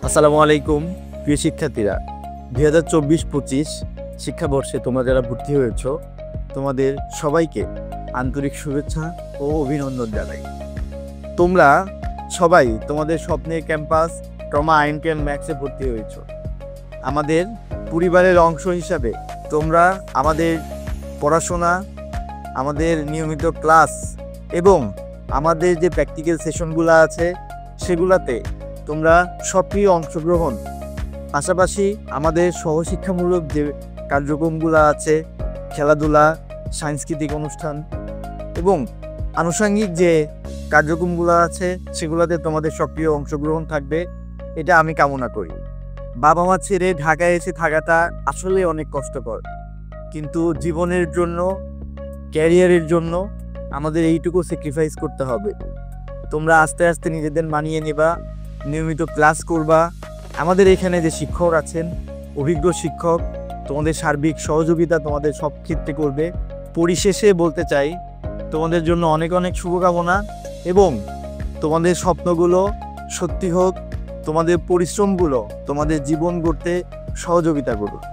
আসসালামু আলাইকুম প্রিয় শিক্ষার্থীরা। 2024-25 শিক্ষাবর্ষে তোমরা যারা ভর্তি হয়েছ তোমাদের সবাইকে আন্তরিক শুভেচ্ছা ও অভিনন্দন জানাই। তোমরা সবাই তোমাদের স্বপ্নের ক্যাম্পাস ট্রমা আইন ক্যাম্প ম্যাক্সে ভর্তি হয়েছ। আমাদের পরিবারের অংশ হিসাবে তোমরা আমাদের পড়াশোনা, আমাদের নিয়মিত ক্লাস এবং আমাদের যে প্র্যাকটিক্যাল সেশনগুলো আছে সেগুলাতে তোমরা সক্রিয় অংশগ্রহণ, পাশাপাশি আমাদের সহশিক্ষামূলক যে কার্যক্রমগুলো আছে, খেলাধুলা, সাংস্কৃতিক অনুষ্ঠান এবং আনুষঙ্গিক যে কার্যক্রমগুলো আছে সেগুলোতে তোমাদের সক্রিয় অংশগ্রহণ থাকবে, এটা আমি কামনা করি। বাবা মা ছেড়ে ঢাকায় এসে থাকাটা আসলে অনেক কষ্টকর, কিন্তু জীবনের জন্য, ক্যারিয়ারের জন্য আমাদের এইটুকু স্যাক্রিফাইস করতে হবে। তোমরা আস্তে আস্তে নিজেদের মানিয়ে নেবা, নিয়মিত ক্লাস করবা। আমাদের এখানে যে শিক্ষক আছেন, অভিজ্ঞ শিক্ষক, তোমাদের সার্বিক সহযোগিতা তোমাদের সব ক্ষেত্রে করবে। পরিশেষে বলতে চাই, তোমাদের জন্য অনেক অনেক শুভকামনা এবং তোমাদের স্বপ্নগুলো সত্যি হোক, তোমাদের পরিশ্রমগুলো তোমাদের জীবন গড়তে সহযোগিতা করুক।